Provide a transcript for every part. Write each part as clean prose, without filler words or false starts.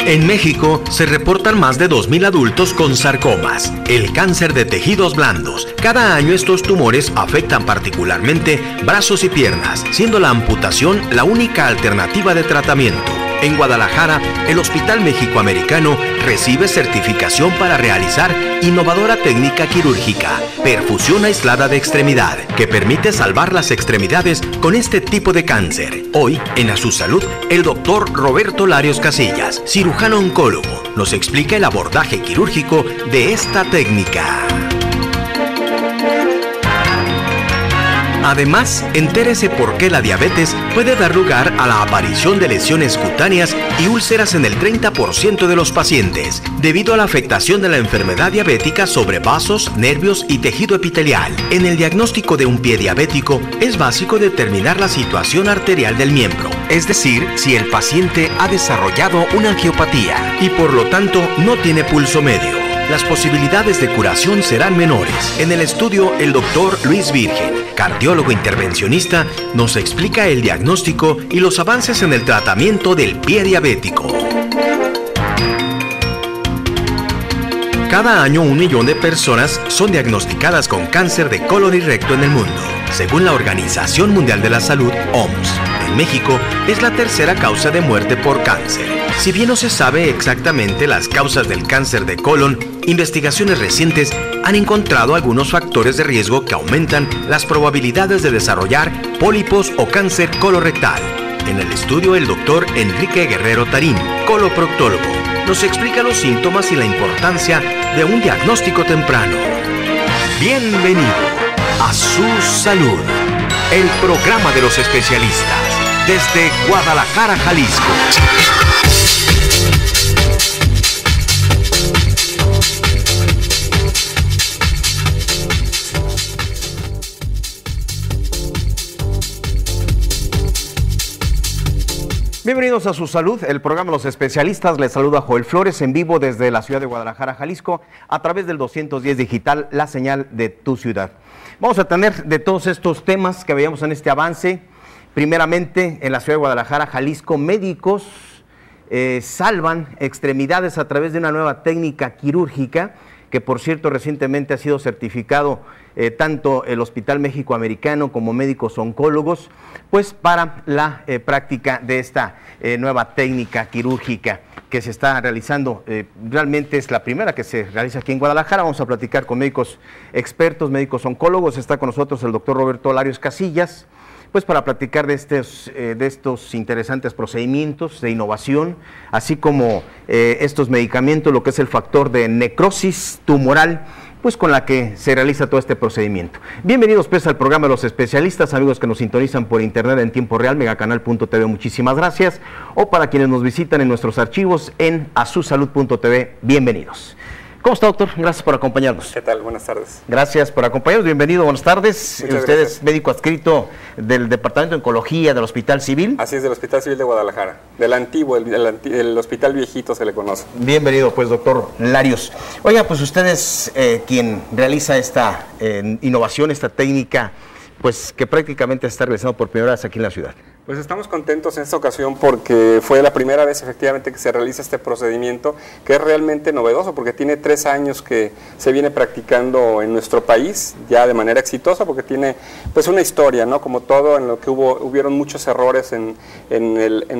En México se reportan más de 2.000 adultos con sarcomas, el cáncer de tejidos blandos. Cada año estos tumores afectan particularmente brazos y piernas, siendo la amputación la única alternativa de tratamiento. En Guadalajara, el Hospital México-Americano recibe certificación para realizar innovadora técnica quirúrgica, perfusión aislada de extremidad, que permite salvar las extremidades con este tipo de cáncer. Hoy, en A Su Salud, el doctor Roberto Larios Casillas, cirujano oncólogo, nos explica el abordaje quirúrgico de esta técnica. Además, entérese por qué la diabetes puede dar lugar a la aparición de lesiones cutáneas y úlceras en el 30% de los pacientes, debido a la afectación de la enfermedad diabética sobre vasos, nervios y tejido epitelial. En el diagnóstico de un pie diabético, es básico determinar la situación arterial del miembro, es decir, si el paciente ha desarrollado una angiopatía y por lo tanto no tiene pulso medio. Las posibilidades de curación serán menores. En el estudio, el doctor Luis Virgen, cardiólogo intervencionista, nos explica el diagnóstico y los avances en el tratamiento del pie diabético. Cada año 1 millón de personas son diagnosticadas con cáncer de colon y recto en el mundo, según la Organización Mundial de la Salud, OMS. En México es la tercera causa de muerte por cáncer. Si bien no se sabe exactamente las causas del cáncer de colon, investigaciones recientes han encontrado algunos factores de riesgo que aumentan las probabilidades de desarrollar pólipos o cáncer colorectal. En el estudio, el doctor Enrique Guerrero Tarín, coloproctólogo, nos explica los síntomas y la importancia de un diagnóstico temprano. Bienvenido a Su Salud, el programa de los especialistas, desde Guadalajara, Jalisco. Bienvenidos a Su Salud, el programa de los especialistas. Les saluda Joel Flores en vivo desde la ciudad de Guadalajara, Jalisco, a través del 210 Digital, la señal de tu ciudad. Vamos a tener de todos estos temas que veíamos en este avance. Primeramente, en la ciudad de Guadalajara, Jalisco, médicos salvan extremidades a través de una nueva técnica quirúrgica que, por cierto, recientemente ha sido certificado tanto el Hospital México-Americano como médicos oncólogos, pues para la práctica de esta nueva técnica quirúrgica que se está realizando. Realmente es la primera que se realiza aquí en Guadalajara. Vamos a platicar con médicos expertos, médicos oncólogos. Está con nosotros el doctor Roberto Larios Casillas, pues para platicar de estos interesantes procedimientos de innovación, así como estos medicamentos, lo que es el factor de necrosis tumoral, pues con la que se realiza todo este procedimiento. Bienvenidos pues al programa de los especialistas, amigos que nos sintonizan por internet en tiempo real, megacanal.tv, muchísimas gracias, o para quienes nos visitan en nuestros archivos en asusalud.tv, bienvenidos. ¿Cómo está, doctor? Gracias por acompañarnos. ¿Qué tal? Buenas tardes. Gracias por acompañarnos. Bienvenido, buenas tardes. Muchas Usted gracias. es médico adscrito del Departamento de Oncología del Hospital Civil. Así es, del Hospital Civil de Guadalajara. Del antiguo, el hospital viejito se le conoce. Bienvenido, pues, doctor Larios. Oiga, pues usted es quien realiza esta innovación, esta técnica, pues que prácticamente se está realizando por primera vez aquí en la ciudad. Pues estamos contentos en esta ocasión porque fue la primera vez efectivamente que se realiza este procedimiento, que es realmente novedoso porque tiene 3 años que se viene practicando en nuestro país ya de manera exitosa, porque tiene pues una historia, ¿no? Como todo, en lo que hubieron muchos errores en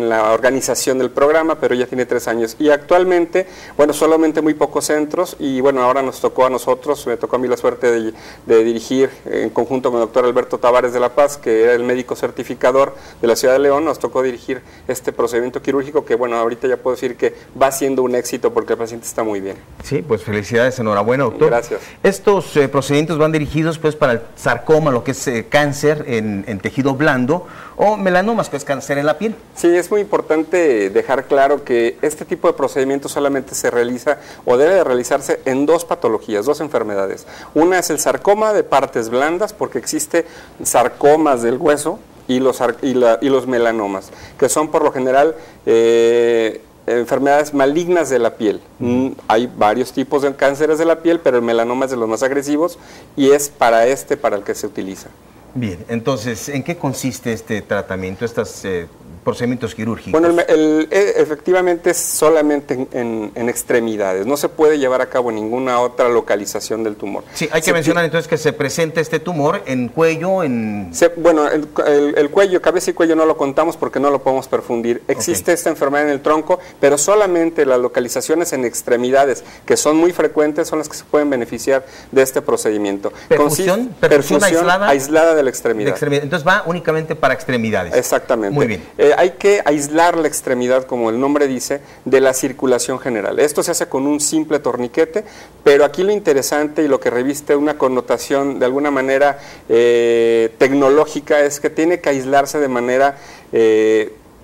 la organización del programa, pero ya tiene 3 años. Y actualmente, bueno, solamente muy pocos centros, y bueno, ahora nos tocó a nosotros, me tocó a mí la suerte de dirigir en conjunto con el doctor Alberto Tavares de la Paz, que era el médico certificador de la Ciudad de León. Nos tocó dirigir este procedimiento quirúrgico que, bueno, ahorita ya puedo decir que va siendo un éxito porque el paciente está muy bien. Sí, pues felicidades, enhorabuena, doctor. Gracias. Estos procedimientos van dirigidos pues para el sarcoma, lo que es cáncer en tejido blando, o melanomas, que es cáncer en la piel. Sí, es muy importante dejar claro que este tipo de procedimiento solamente se realiza o debe de realizarse en 2 patologías, 2 enfermedades. Una es el sarcoma de partes blandas, porque existe sarcomas del hueso, y los melanomas, que son por lo general enfermedades malignas de la piel. Hay varios tipos de cánceres de la piel, pero el melanoma es de los más agresivos y es para el que se utiliza. Bien, entonces, ¿en qué consiste este tratamiento, estas procedimientos quirúrgicos? Bueno, efectivamente es solamente en extremidades, no se puede llevar a cabo ninguna otra localización del tumor. Sí, hay que mencionar entonces que se presenta este tumor en cuello, bueno, el cuello, cabeza y cuello no lo contamos porque no lo podemos perfundir. Existe esta enfermedad en el tronco, pero solamente las localizaciones en extremidades, que son muy frecuentes, son las que se pueden beneficiar de este procedimiento. ¿Perfusión aislada de la extremidad. Entonces va únicamente para extremidades. Exactamente. Muy bien. Hay que aislar la extremidad, como el nombre dice, de la circulación general. Esto se hace con un simple torniquete, pero aquí lo interesante y lo que reviste una connotación de alguna manera tecnológica es que tiene que aislarse de manera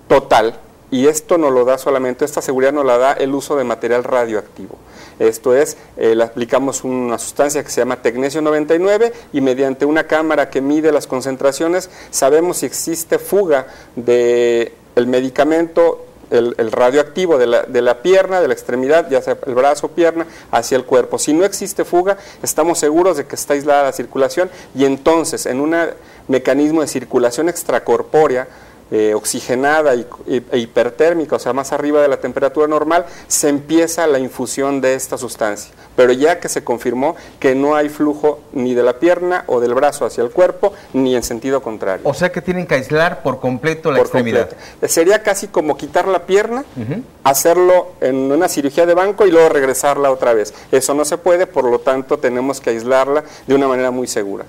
total, y esto no lo da solamente, esta seguridad nos la da el uso de material radioactivo. Esto es, le aplicamos una sustancia que se llama Tecnesio 99 y mediante una cámara que mide las concentraciones sabemos si existe fuga del medicamento, el radioactivo de la pierna, de la extremidad, ya sea el brazo o pierna, hacia el cuerpo. Si no existe fuga, estamos seguros de que está aislada la circulación, y entonces en un mecanismo de circulación extracorpórea, oxigenada e hipertérmica, o sea, más arriba de la temperatura normal, se empieza la infusión de esta sustancia. Pero ya que se confirmó que no hay flujo ni de la pierna o del brazo hacia el cuerpo, ni en sentido contrario. O sea que tienen que aislar por completo la extremidad. Sería casi como quitar la pierna, hacerlo en una cirugía de banco y luego regresarla otra vez. Eso no se puede, por lo tanto tenemos que aislarla de una manera muy segura.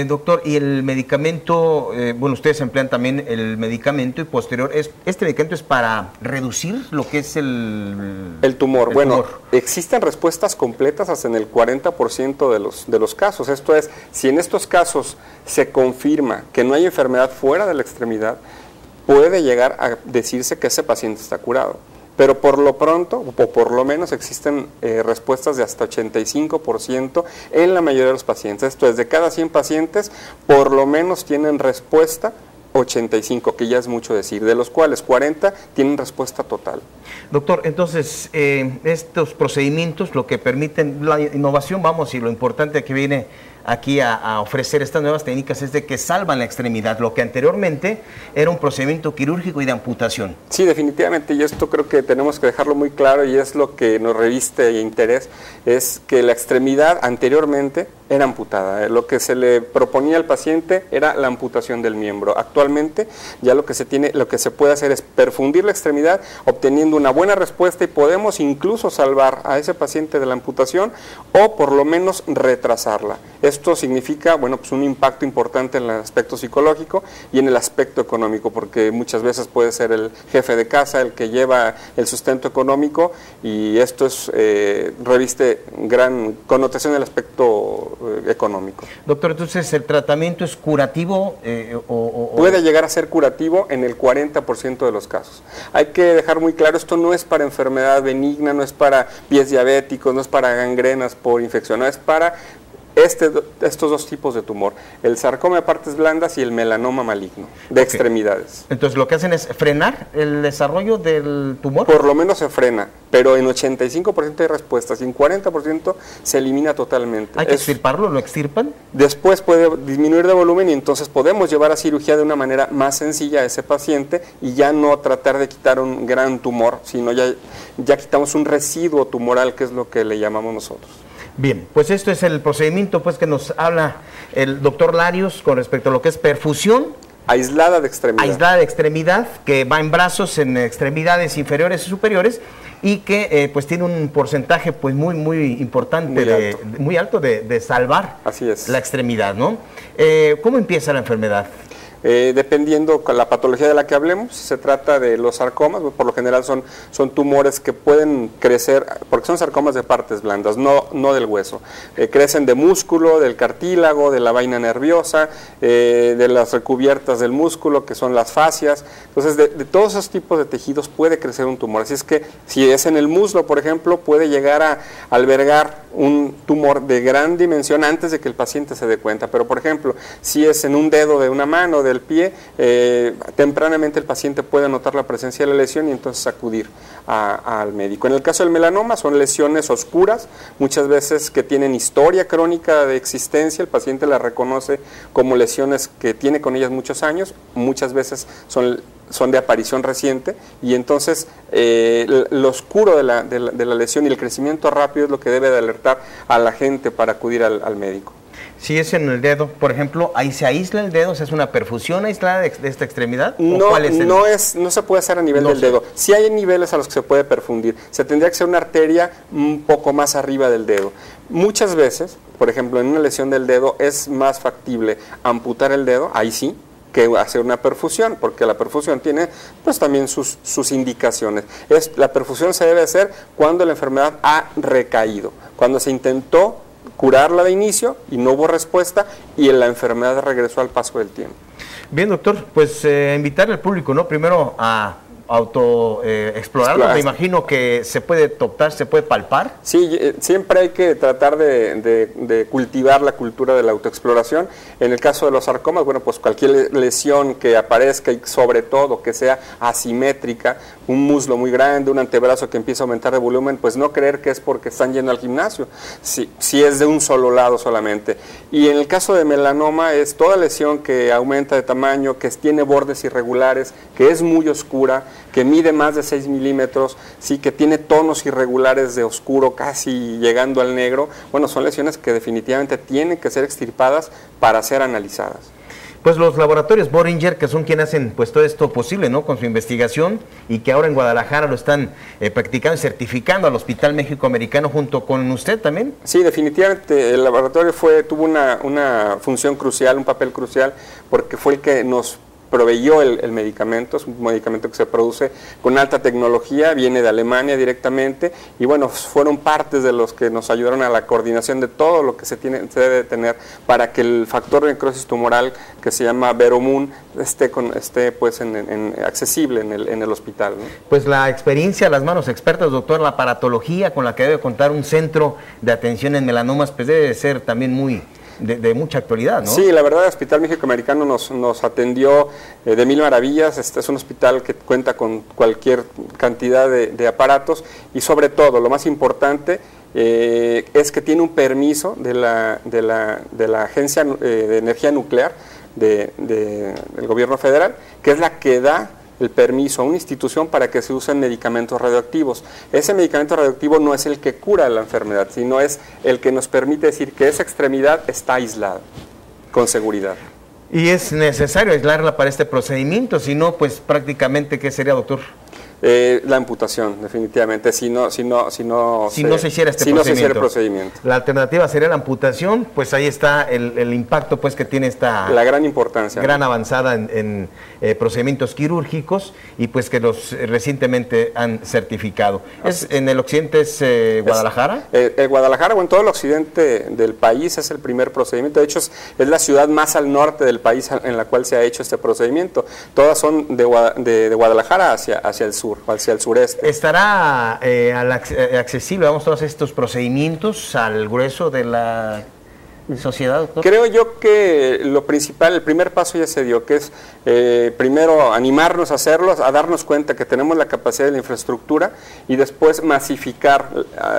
Doctor, y el medicamento, bueno, ustedes emplean también el medicamento y posterior, ¿este medicamento es para reducir lo que es el tumor? Bueno, existen respuestas completas hasta en el 40% de los casos. Esto es, si en estos casos se confirma que no hay enfermedad fuera de la extremidad, puede llegar a decirse que ese paciente está curado. Pero por lo pronto, o por lo menos, existen respuestas de hasta 85% en la mayoría de los pacientes. Esto es, de cada 100 pacientes, por lo menos tienen respuesta 85, que ya es mucho decir, de los cuales 40 tienen respuesta total. Doctor, entonces, estos procedimientos lo que permiten, la innovación, vamos, y lo importante que viene aquí a ofrecer estas nuevas técnicas es de que salvan la extremidad, lo que anteriormente era un procedimiento quirúrgico y de amputación. Sí, definitivamente, y esto creo que tenemos que dejarlo muy claro, y es lo que nos reviste interés, es que la extremidad anteriormente era amputada. Lo que se le proponía al paciente era la amputación del miembro. Actualmente ya lo que se puede hacer es perfundir la extremidad, obteniendo una buena respuesta, y podemos incluso salvar a ese paciente de la amputación o por lo menos retrasarla. Esto significa, bueno, pues un impacto importante en el aspecto psicológico y en el aspecto económico, porque muchas veces puede ser el jefe de casa el que lleva el sustento económico, y esto reviste gran connotación en el aspecto económico. Doctor, entonces, ¿el tratamiento es curativo? Puede llegar a ser curativo en el 40% de los casos. Hay que dejar muy claro, esto no es para enfermedad benigna, no es para pies diabéticos, no es para gangrenas por infección, no, es para estos dos tipos de tumor, el sarcoma de partes blandas y el melanoma maligno de extremidades. Entonces, ¿lo que hacen es frenar el desarrollo del tumor? Por lo menos se frena, pero en 85% hay respuestas y en 40% se elimina totalmente. ¿Hay que extirparlo? ¿Lo extirpan? Después puede disminuir de volumen, y entonces podemos llevar a cirugía de una manera más sencilla a ese paciente y ya no tratar de quitar un gran tumor, sino ya quitamos un residuo tumoral, que es lo que le llamamos nosotros. Bien, pues esto es el procedimiento pues que nos habla el doctor Larios con respecto a lo que es perfusión aislada de extremidad. Aislada de extremidad, que va en brazos, en extremidades inferiores y superiores, y que pues tiene un porcentaje pues muy importante, muy alto de salvar la extremidad, ¿no? ¿Cómo empieza la enfermedad? Dependiendo con la patología de la que hablemos, si se trata de los sarcomas, por lo general son tumores que pueden crecer, porque son sarcomas de partes blandas, no del hueso. Crecen de músculo, del cartílago, de la vaina nerviosa, de las recubiertas del músculo, que son las fascias. Entonces, de todos esos tipos de tejidos puede crecer un tumor. Así es que, si es en el muslo, por ejemplo, puede llegar a albergar un tumor de gran dimensión antes de que el paciente se dé cuenta. Pero, por ejemplo, si es en un dedo de una mano, del pie, tempranamente el paciente puede notar la presencia de la lesión y entonces acudir al médico. En el caso del melanoma son lesiones oscuras, muchas veces que tienen historia crónica de existencia, el paciente las reconoce como lesiones que tiene con ellas muchos años, muchas veces son son de aparición reciente, y entonces lo oscuro de la lesión y el crecimiento rápido es lo que debe de alertar a la gente para acudir al médico. Si es en el dedo, por ejemplo, ahí se aísla el dedo, ¿se hace una perfusión aislada de esta extremidad? No, no se puede hacer a nivel del dedo. Sí hay niveles a los que se puede perfundir. Se tendría que ser una arteria un poco más arriba del dedo. Muchas veces, por ejemplo, en una lesión del dedo es más factible amputar el dedo, ahí sí, que hacer una perfusión, porque la perfusión tiene pues también sus indicaciones. La perfusión se debe hacer cuando la enfermedad ha recaído, cuando se intentó curarla de inicio y no hubo respuesta y la enfermedad regresó al paso del tiempo. Bien, doctor, pues invitar al público, ¿no? Primero a explorarlo. Me imagino que se puede tocar, se puede palpar. Sí, siempre hay que tratar de cultivar la cultura de la autoexploración. En el caso de los sarcomas, bueno, pues cualquier lesión que aparezca y sobre todo que sea asimétrica, un muslo muy grande, un antebrazo que empieza a aumentar de volumen, pues no creer que es porque están yendo al gimnasio, si es de un solo lado solamente. Y en el caso de melanoma es toda lesión que aumenta de tamaño, que tiene bordes irregulares, que es muy oscura, que mide más de 6 milímetros, sí, que tiene tonos irregulares de oscuro casi llegando al negro. Bueno, son lesiones que definitivamente tienen que ser extirpadas para ser analizadas. Pues los laboratorios Boehringer, que son quienes hacen pues todo esto posible, ¿no? Con su investigación, y que ahora en Guadalajara lo están practicando y certificando al Hospital México-Americano junto con usted también. Sí, definitivamente el laboratorio tuvo una función crucial, un papel crucial, porque fue el que nos proveyó el medicamento. Es un medicamento que se produce con alta tecnología, viene de Alemania directamente, y bueno, fueron partes de los que nos ayudaron a la coordinación de todo lo que se debe tener para que el factor de necrosis tumoral, que se llama Veromun, esté pues accesible en el hospital, ¿no? Pues la experiencia, las manos expertas, doctor, la aparatología con la que debe contar un centro de atención en melanomas, pues debe ser también muy de mucha actualidad, ¿no? Sí, la verdad, el Hospital México-Americano nos atendió de mil maravillas. Este es un hospital que cuenta con cualquier cantidad de aparatos, y sobre todo, lo más importante, es que tiene un permiso de la Agencia de Energía Nuclear del Gobierno Federal, que es la que da el permiso a una institución para que se usen medicamentos radioactivos. Ese medicamento radioactivo no es el que cura la enfermedad, sino es el que nos permite decir que esa extremidad está aislada, con seguridad. Y es necesario aislarla para este procedimiento, si no, pues prácticamente, ¿qué sería, doctor? La amputación, definitivamente, si no se hiciera el procedimiento. La alternativa sería la amputación, pues ahí está el impacto pues que tiene la gran importancia, gran avanzada en procedimientos quirúrgicos, y pues que los recientemente han certificado. ¿En el occidente es Guadalajara? Guadalajara, o en todo el occidente del país, es el primer procedimiento. De hecho, es la ciudad más al norte del país en la cual se ha hecho este procedimiento. Todas son de Guadalajara hacia el sur, hacia el sureste. ¿Estará accesible, vamos, todos estos procedimientos al grueso de la sociedad, doctor? Creo yo que lo principal, el primer paso ya se dio, que es primero animarnos a hacerlos, a darnos cuenta que tenemos la capacidad de la infraestructura, y después masificar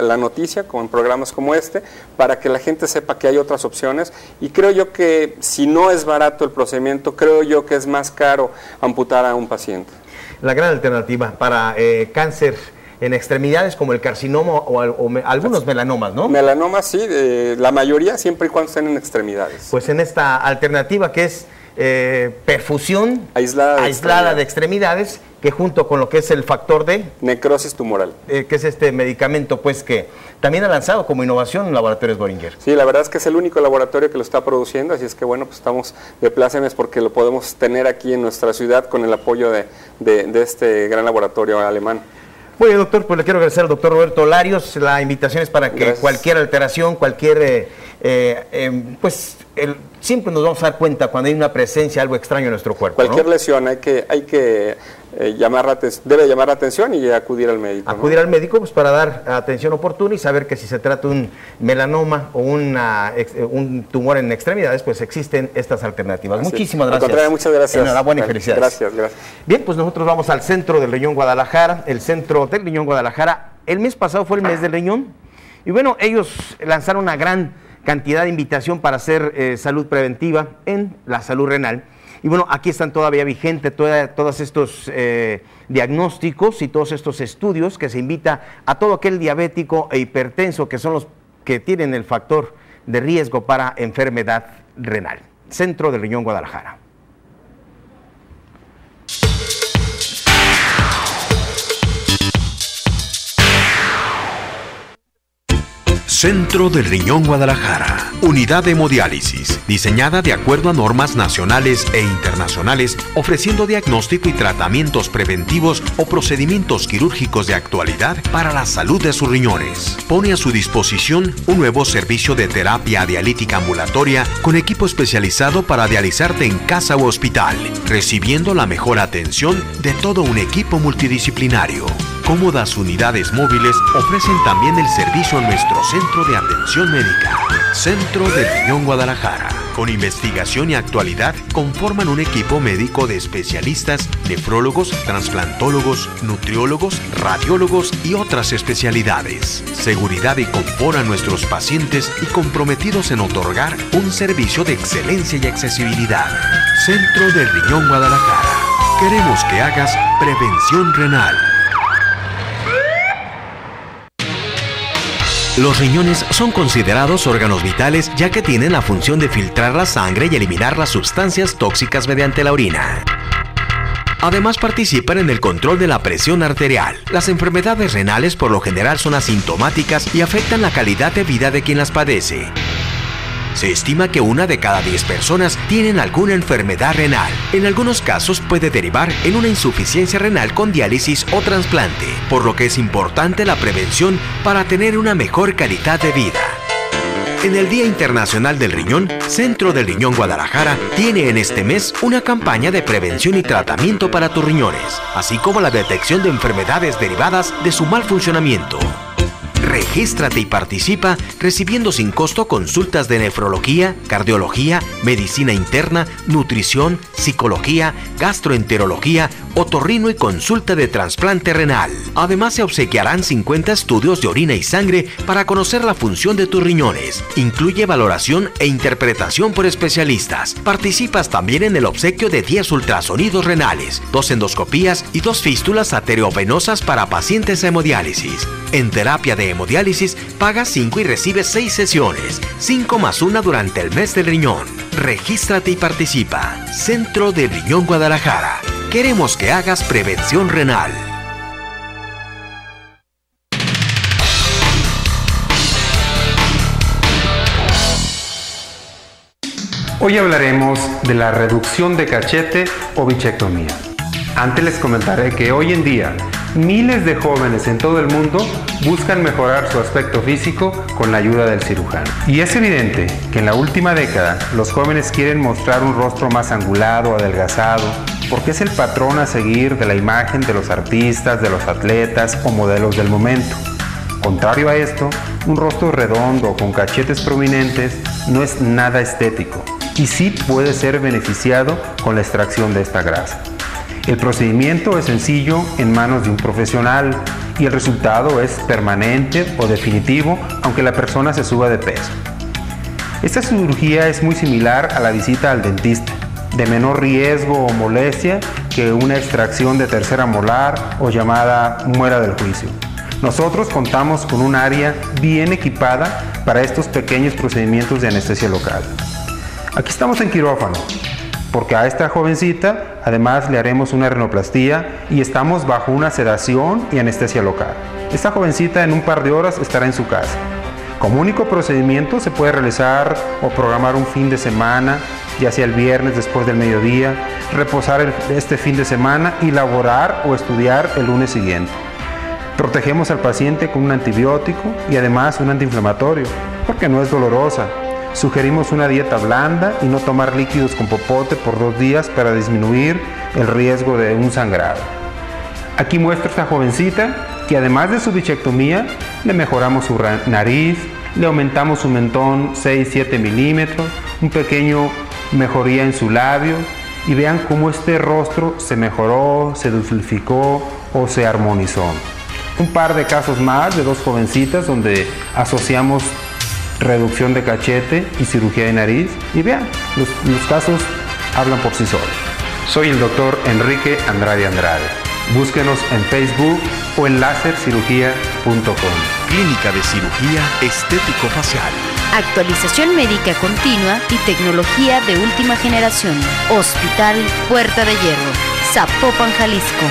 la noticia con programas como este, para que la gente sepa que hay otras opciones. Y creo yo que si no es barato el procedimiento, creo yo que es más caro amputar a un paciente. La gran alternativa para cáncer en extremidades como el carcinoma o algunos melanomas, ¿no? Melanomas, sí, la mayoría, siempre y cuando estén en extremidades. Pues en esta alternativa que es perfusión aislada de extremidades, que junto con lo que es el factor de necrosis tumoral, que es este medicamento pues que también ha lanzado como innovación Laboratorios Boehringer. Sí, la verdad es que es el único laboratorio que lo está produciendo, así es que bueno, pues estamos de plácemes porque lo podemos tener aquí en nuestra ciudad con el apoyo de este gran laboratorio alemán. Muy bien, doctor, pues le quiero agradecer al doctor Roberto Larios. La invitación es para que Gracias. Cualquier alteración, cualquier, siempre nos vamos a dar cuenta cuando hay una presencia, algo extraño en nuestro cuerpo. Cualquier ¿no? lesión debe llamar la atención y acudir al médico. Acudir al médico pues para dar atención oportuna y saber que si se trata de un melanoma o un tumor en extremidades, pues existen estas alternativas. Así Muchísimas es. gracias. Al contrario, muchas gracias. Enhorabuena y felicidades. Gracias. Bien, pues nosotros vamos al Centro del Riñón Guadalajara. El Centro del Riñón Guadalajara, el mes pasado fue el mes del riñón. Y bueno, ellos lanzaron una gran cantidad de invitación para hacer salud preventiva en la salud renal. Y bueno, aquí están todavía vigentes todos estos diagnósticos y todos estos estudios que se invita a todo aquel diabético e hipertenso que son los que tienen el factor de riesgo para enfermedad renal. Centro del Riñón Guadalajara. Centro del Riñón Guadalajara, unidad de hemodiálisis, diseñada de acuerdo a normas nacionales e internacionales, ofreciendo diagnóstico y tratamientos preventivos o procedimientos quirúrgicos de actualidad para la salud de sus riñones. Pone a su disposición un nuevo servicio de terapia dialítica ambulatoria con equipo especializado para dializarte en casa u hospital, recibiendo la mejor atención de todo un equipo multidisciplinario. Cómodas unidades móviles ofrecen también el servicio a nuestro centro de atención médica. Centro del Riñón Guadalajara. Con investigación y actualidad conforman un equipo médico de especialistas, nefrólogos, trasplantólogos, nutriólogos, radiólogos y otras especialidades. Seguridad y confort a nuestros pacientes y comprometidos en otorgar un servicio de excelencia y accesibilidad. Centro del Riñón Guadalajara. Queremos que hagas prevención renal. Los riñones son considerados órganos vitales ya que tienen la función de filtrar la sangre y eliminar las sustancias tóxicas mediante la orina. Además participan en el control de la presión arterial. Las enfermedades renales por lo general son asintomáticas y afectan la calidad de vida de quien las padece. Se estima que 1 de cada 10 personas tienen alguna enfermedad renal. En algunos casos puede derivar en una insuficiencia renal con diálisis o trasplante, por lo que es importante la prevención para tener una mejor calidad de vida. En el Día Internacional del Riñón, Centro del Riñón Guadalajara tiene en este mes una campaña de prevención y tratamiento para tus riñones, así como la detección de enfermedades derivadas de su mal funcionamiento. Regístrate y participa recibiendo sin costo consultas de nefrología, cardiología, medicina interna, nutrición, psicología, gastroenterología, otorrino y consulta de trasplante renal. Además se obsequiarán 50 estudios de orina y sangre para conocer la función de tus riñones. Incluye valoración e interpretación por especialistas. Participas también en el obsequio de 10 ultrasonidos renales, 2 endoscopías y 2 fístulas arteriovenosas para pacientes de hemodiálisis. En terapia de hemodiálisis, pagas 5 y recibes 6 sesiones, 5 más 1 durante el mes del riñón. Regístrate y participa. Centro del Riñón Guadalajara. Queremos que hagas prevención renal. Hoy hablaremos de la reducción de cachete o bichectomía. Antes les comentaré que hoy en día miles de jóvenes en todo el mundo buscan mejorar su aspecto físico con la ayuda del cirujano. Y es evidente que en la última década los jóvenes quieren mostrar un rostro más angulado, adelgazado, porque es el patrón a seguir de la imagen de los artistas, de los atletas o modelos del momento. Contrario a esto, un rostro redondo con cachetes prominentes no es nada estético y sí puede ser beneficiado con la extracción de esta grasa. El procedimiento es sencillo en manos de un profesional y el resultado es permanente o definitivo, aunque la persona se suba de peso. Esta cirugía es muy similar a la visita al dentista, de menor riesgo o molestia que una extracción de tercera molar o llamada muela del juicio. Nosotros contamos con un área bien equipada para estos pequeños procedimientos de anestesia local. Aquí estamos en quirófano, porque a esta jovencita además le haremos una rinoplastía y estamos bajo una sedación y anestesia local. Esta jovencita en un par de horas estará en su casa. Como único procedimiento se puede realizar o programar un fin de semana, ya sea el viernes después del mediodía, reposar este fin de semana y laborar o estudiar el lunes siguiente. Protegemos al paciente con un antibiótico y además un antiinflamatorio, porque no es dolorosa. Sugerimos una dieta blanda y no tomar líquidos con popote por 2 días para disminuir el riesgo de un sangrado. Aquí muestro a esta jovencita que además de su bichectomía, le mejoramos su nariz, le aumentamos su mentón 6-7 milímetros, un pequeño mejoría en su labio y vean cómo este rostro se mejoró, se dulcificó o se armonizó. Un par de casos más de 2 jovencitas donde asociamos reducción de cachete y cirugía de nariz y vean, los casos hablan por sí solos. Soy el doctor Enrique Andrade Andrade. Búsquenos en Facebook o en lasercirugía.com. Clínica de Cirugía Estético-Facial. Actualización médica continua y tecnología de última generación. Hospital Puerta de Hierro, Zapopan, Jalisco.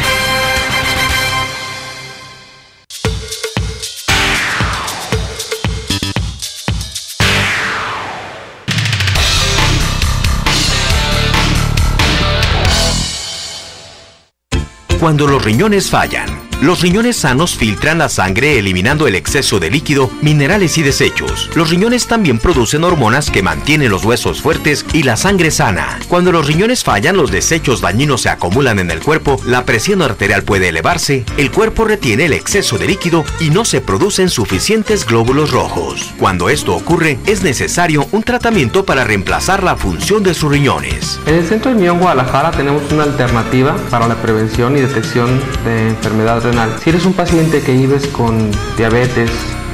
Cuando los riñones fallan, los riñones sanos filtran la sangre eliminando el exceso de líquido, minerales y desechos. Los riñones también producen hormonas que mantienen los huesos fuertes y la sangre sana. Cuando los riñones fallan, los desechos dañinos se acumulan en el cuerpo, la presión arterial puede elevarse, el cuerpo retiene el exceso de líquido y no se producen suficientes glóbulos rojos. Cuando esto ocurre, es necesario un tratamiento para reemplazar la función de sus riñones. En el Centro del Riñón Guadalajara tenemos una alternativa para la prevención y detección de enfermedad renal. Si eres un paciente que vives con diabetes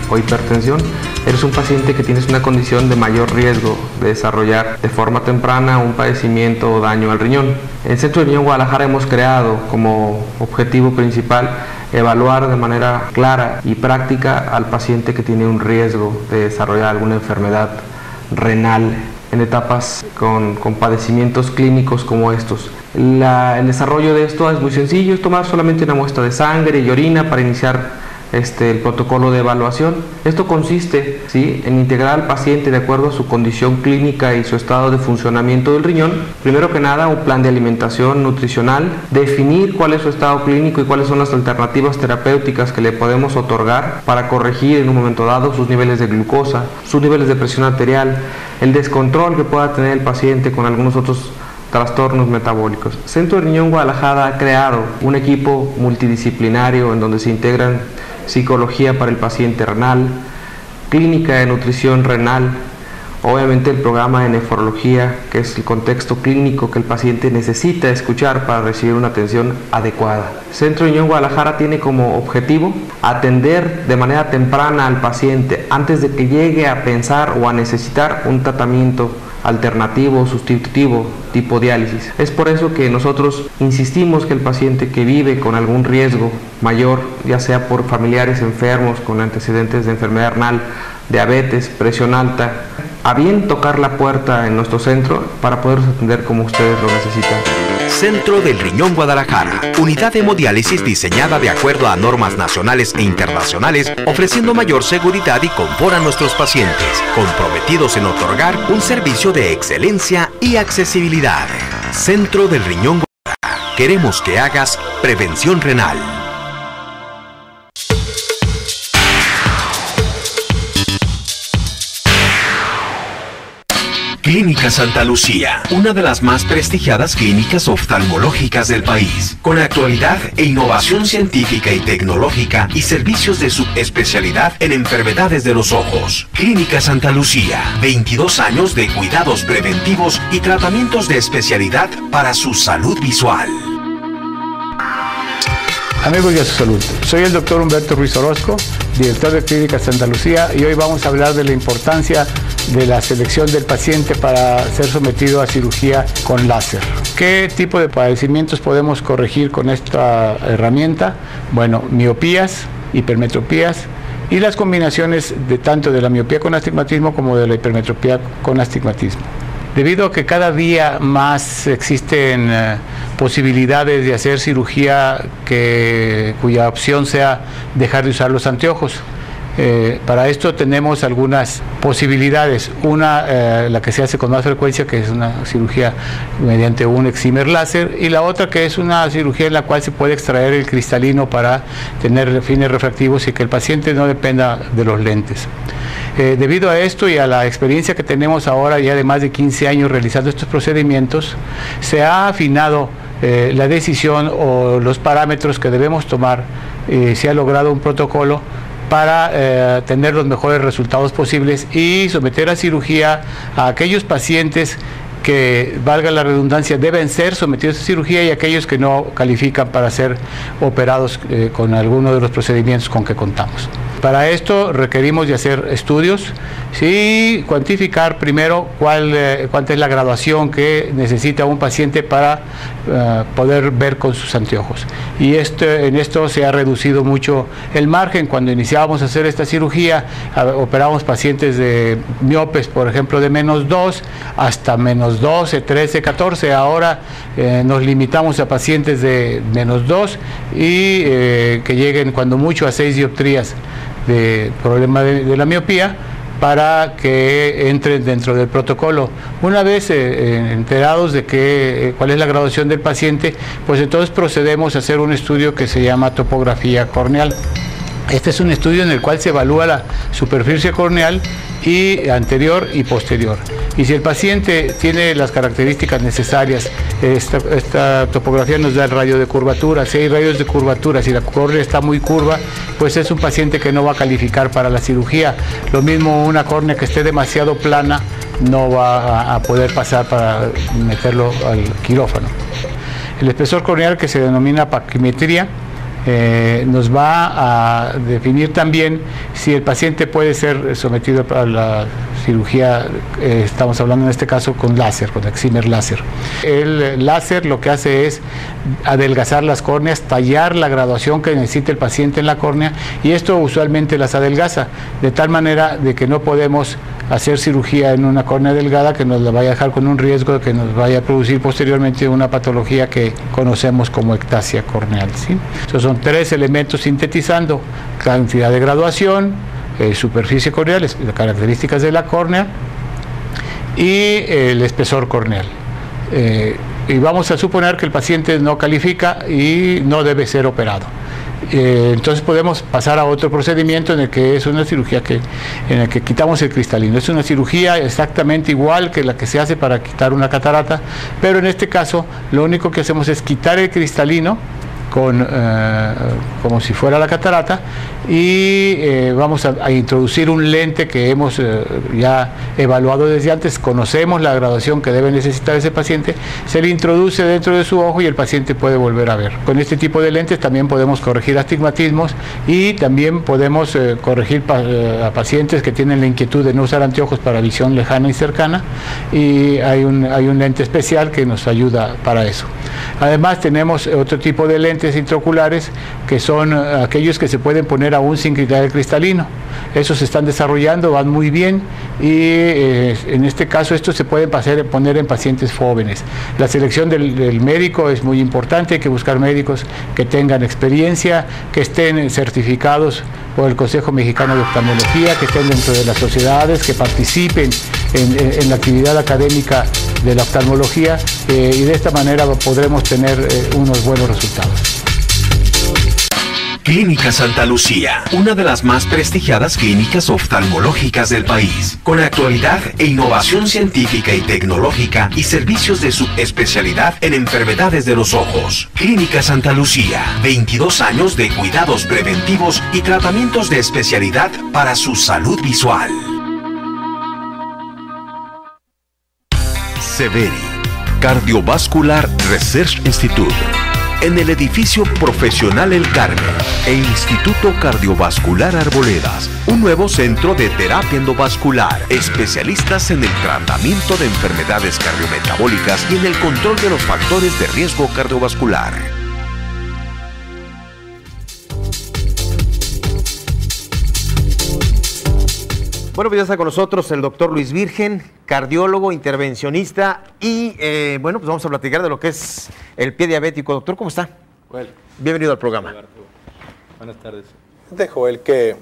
o hipertensión, eres un paciente que tienes una condición de mayor riesgo de desarrollar de forma temprana un padecimiento o daño al riñón. En el Centro del Riñón Guadalajara hemos creado como objetivo principal evaluar de manera clara y práctica al paciente que tiene un riesgo de desarrollar alguna enfermedad renal en etapas con padecimientos clínicos como estos. El desarrollo de esto es muy sencillo, es tomar solamente una muestra de sangre y orina para iniciar el protocolo de evaluación. Esto consiste en integrar al paciente de acuerdo a su condición clínica y su estado de funcionamiento del riñón. Primero que nada, un plan de alimentación nutricional, definir cuál es su estado clínico y cuáles son las alternativas terapéuticas que le podemos otorgar para corregir en un momento dado sus niveles de glucosa, sus niveles de presión arterial, el descontrol que pueda tener el paciente con algunos otros trastornos metabólicos. Centro del Riñón Guadalajara ha creado un equipo multidisciplinario en donde se integran psicología para el paciente renal, clínica de nutrición renal, obviamente el programa de nefrología, que es el contexto clínico que el paciente necesita escuchar para recibir una atención adecuada. Centro Riñón Guadalajara tiene como objetivo atender de manera temprana al paciente antes de que llegue a pensar o a necesitar un tratamiento alternativo, sustitutivo, tipo diálisis. Es por eso que nosotros insistimos que el paciente que vive con algún riesgo mayor, ya sea por familiares enfermos con antecedentes de enfermedad renal, diabetes, presión alta, a bien tocar la puerta en nuestro centro para poderlos atender como ustedes lo necesitan. Centro del Riñón Guadalajara, unidad de hemodiálisis diseñada de acuerdo a normas nacionales e internacionales, ofreciendo mayor seguridad y confort a nuestros pacientes, comprometidos en otorgar un servicio de excelencia y accesibilidad. Centro del Riñón Guadalajara, queremos que hagas prevención renal. Clínica Santa Lucía, una de las más prestigiadas clínicas oftalmológicas del país, con actualidad e innovación científica y tecnológica y servicios de subespecialidad en enfermedades de los ojos. Clínica Santa Lucía, 22 años de cuidados preventivos y tratamientos de especialidad para su salud visual. Amigos de su salud, soy el doctor Humberto Ruiz Orozco, director de Clínica Santa Lucía, y hoy vamos a hablar de la importancia de la selección del paciente para ser sometido a cirugía con láser. ¿Qué tipo de padecimientos podemos corregir con esta herramienta? Bueno, miopías, hipermetropías y las combinaciones de tanto de la miopía con astigmatismo como de la hipermetropía con astigmatismo. Debido a que cada día más existen posibilidades de hacer cirugía cuya opción sea dejar de usar los anteojos. Para esto tenemos algunas posibilidades. Una, la que se hace con más frecuencia, que es una cirugía mediante un excimer láser, y la otra que es una cirugía en la cual se puede extraer el cristalino para tener fines refractivos y que el paciente no dependa de los lentes. Debido a esto y a la experiencia que tenemos ahora ya de más de 15 años realizando estos procedimientos, se ha afinado la decisión o los parámetros que debemos tomar. Se ha logrado un protocolo para tener los mejores resultados posibles y someter a cirugía a aquellos pacientes que, valga la redundancia, deben ser sometidos a cirugía y aquellos que no califican para ser operados con alguno de los procedimientos con que contamos. Para esto requerimos de hacer estudios y cuantificar primero cuánta es la graduación que necesita un paciente para poder ver con sus anteojos. Y en esto se ha reducido mucho el margen. Cuando iniciábamos a hacer esta cirugía, operamos pacientes de miopes, por ejemplo, de -2 hasta -12, 13, 14. Ahora nos limitamos a pacientes de -2 y que lleguen cuando mucho a 6 dioptrías de problema de la miopía, para que entren dentro del protocolo. Una vez enterados de cuál es la graduación del paciente, pues entonces procedemos a hacer un estudio que se llama topografía corneal. Este es un estudio en el cual se evalúa la superficie corneal y anterior y posterior. Y si el paciente tiene las características necesarias, esta topografía nos da el radio de curvatura. Si hay radios de curvatura, si la córnea está muy curva, pues es un paciente que no va a calificar para la cirugía. Lo mismo una córnea que esté demasiado plana no va a poder pasar para meterlo al quirófano. El espesor corneal, que se denomina paquimetría, nos va a definir también si el paciente puede ser sometido a la cirugía, estamos hablando en este caso con láser, con excimer láser. El láser lo que hace es adelgazar las córneas, tallar la graduación que necesita el paciente en la córnea, y esto usualmente las adelgaza, de tal manera de que no podemos hacer cirugía en una córnea delgada que nos la vaya a dejar con un riesgo de que nos vaya a producir posteriormente una patología que conocemos como ectasia corneal, ¿sí? Estos son 3 elementos sintetizando: cantidad de graduación, superficie corneal, las características de la córnea y el espesor corneal. Y vamos a suponer que el paciente no califica y no debe ser operado. Entonces podemos pasar a otro procedimiento en el que es una cirugía en el que quitamos el cristalino. Es una cirugía exactamente igual que la que se hace para quitar una catarata, pero en este caso lo único que hacemos es quitar el cristalino como si fuera la catarata, y vamos a introducir un lente que hemos ya evaluado desde antes. Conocemos la graduación que debe necesitar ese paciente, se le introduce dentro de su ojo y el paciente puede volver a ver. Con este tipo de lentes también podemos corregir astigmatismos y también podemos corregir a pacientes que tienen la inquietud de no usar anteojos para visión lejana y cercana, y hay un lente especial que nos ayuda para eso. Además tenemos otro tipo de lentes intraoculares, que son aquellos que se pueden poner aún sin quitar el cristalino. Esos se están desarrollando, van muy bien, y en este caso estos se pueden poner en pacientes jóvenes. La selección del médico es muy importante. Hay que buscar médicos que tengan experiencia, que estén certificados por el Consejo Mexicano de Oftalmología, que estén dentro de las sociedades, que participen en la actividad académica de la oftalmología, y de esta manera podremos tener unos buenos resultados. Clínica Santa Lucía, una de las más prestigiadas clínicas oftalmológicas del país, con actualidad e innovación científica y tecnológica y servicios de subespecialidad en enfermedades de los ojos. Clínica Santa Lucía, 22 años de cuidados preventivos y tratamientos de especialidad para su salud visual. Severi, Cardiovascular Research Institute, en el edificio profesional El Carmen e Instituto Cardiovascular Arboledas, un nuevo centro de terapia endovascular, especialistas en el tratamiento de enfermedades cardiometabólicas y en el control de los factores de riesgo cardiovascular. Bueno, pues ya está con nosotros el doctor Luis Virgen, cardiólogo, intervencionista, y bueno, pues vamos a platicar de lo que es el pie diabético. Doctor, ¿cómo está? Joel. Bienvenido al programa. Buenas tardes. Fíjate, Joel, que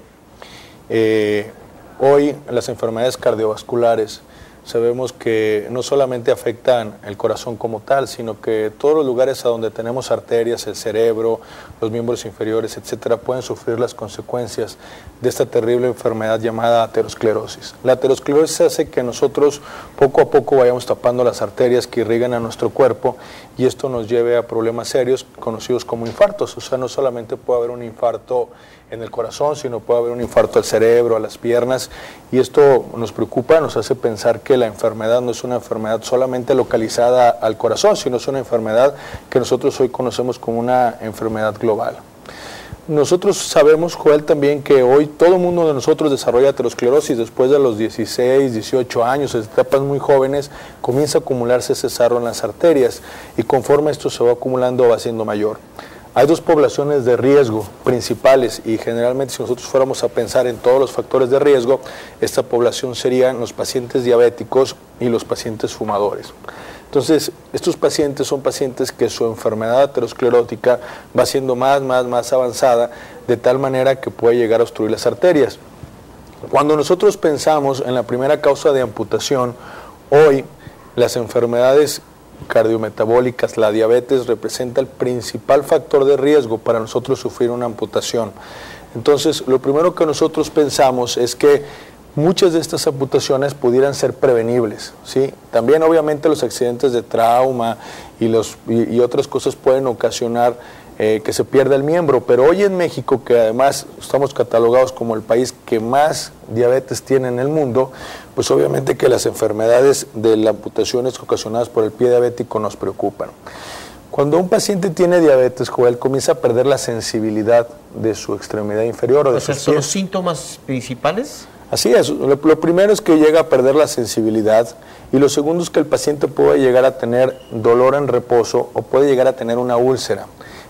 hoy las enfermedades cardiovasculares sabemos que no solamente afectan el corazón como tal, sino que todos los lugares a donde tenemos arterias, el cerebro, los miembros inferiores, etcétera, pueden sufrir las consecuencias de esta terrible enfermedad llamada aterosclerosis. La aterosclerosis hace que nosotros poco a poco vayamos tapando las arterias que irrigan a nuestro cuerpo, y esto nos lleve a problemas serios conocidos como infartos. O sea, no solamente puede haber un infarto en el corazón, sino puede haber un infarto al cerebro, a las piernas, y esto nos preocupa, nos hace pensar que la enfermedad no es una enfermedad solamente localizada al corazón, sino es una enfermedad que nosotros hoy conocemos como una enfermedad global. Nosotros sabemos, Joel, también que hoy todo el mundo de nosotros desarrolla aterosclerosis después de los 16, 18 años, en etapas muy jóvenes, comienza a acumularse ese sarro en las arterias y conforme esto se va acumulando va siendo mayor. Hay dos poblaciones de riesgo principales y generalmente si nosotros fuéramos a pensar en todos los factores de riesgo, esta población serían los pacientes diabéticos y los pacientes fumadores. Entonces, estos pacientes son pacientes que su enfermedad aterosclerótica va siendo más avanzada, de tal manera que puede llegar a obstruir las arterias. Cuando nosotros pensamos en la primera causa de amputación, hoy las enfermedades cardiometabólicas, la diabetes representa el principal factor de riesgo para nosotros sufrir una amputación. Entonces, lo primero que nosotros pensamos es que muchas de estas amputaciones pudieran ser prevenibles, ¿sí? También obviamente los accidentes de trauma y otras cosas pueden ocasionar que se pierda el miembro, pero hoy en México, que además estamos catalogados como el país que más diabetes tiene en el mundo, pues obviamente que las enfermedades de las amputaciones ocasionadas por el pie diabético nos preocupan. Cuando un paciente tiene diabetes, Joel, comienza a perder la sensibilidad de su extremidad inferior o de sus pies. ¿Son los síntomas principales? Así es, lo primero es que llega a perder la sensibilidad y lo segundo es que el paciente puede llegar a tener dolor en reposo o puede llegar a tener una úlcera.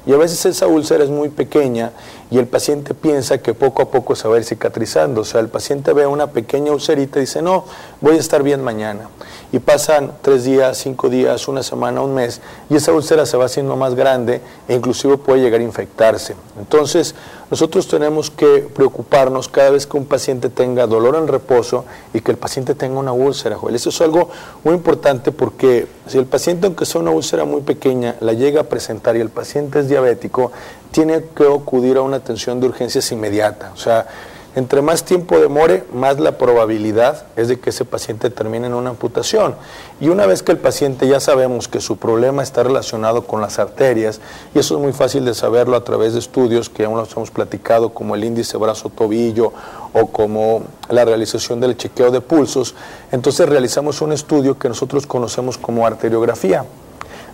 Y a veces esa úlcera es muy pequeña y el paciente piensa que poco a poco se va a ir cicatrizando. O sea, el paciente ve una pequeña ulcerita y dice, no, voy a estar bien mañana. Y pasan 3 días, 5 días, una semana, un mes, y esa úlcera se va haciendo más grande e inclusive puede llegar a infectarse. Entonces, nosotros tenemos que preocuparnos cada vez que un paciente tenga dolor en reposo y que el paciente tenga una úlcera, Joel. Eso es algo muy importante porque si el paciente, aunque sea una úlcera muy pequeña, la llega a presentar y el paciente es diabético, tiene que acudir a una atención de urgencias inmediata. O sea, entre más tiempo demore, más la probabilidad es de que ese paciente termine en una amputación. Y una vez que el paciente ya sabemos que su problema está relacionado con las arterias, y eso es muy fácil de saberlo a través de estudios que aún nos hemos platicado, como el índice brazo-tobillo o como la realización del chequeo de pulsos, entonces realizamos un estudio que nosotros conocemos como arteriografía.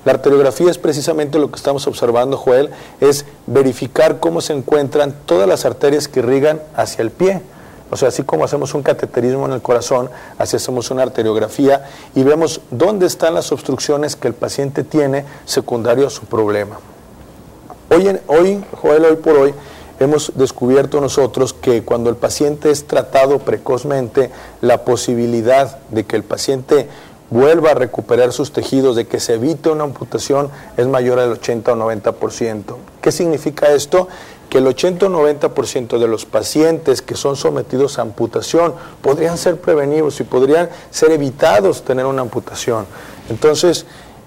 La arteriografía es precisamente lo que estamos observando, Joel, es verificar cómo se encuentran todas las arterias que irrigan hacia el pie. O sea, así como hacemos un cateterismo en el corazón, así hacemos una arteriografía y vemos dónde están las obstrucciones que el paciente tiene secundario a su problema. Hoy, Joel, hoy por hoy, hemos descubierto nosotros que cuando el paciente es tratado precozmente, la posibilidad de que el paciente vuelva a recuperar sus tejidos, de que se evite una amputación, es mayor al 80 o 90%. ¿Qué significa esto? Que el 80 o 90% de los pacientes que son sometidos a amputación podrían ser prevenidos y podrían ser evitados tener una amputación. Entonces,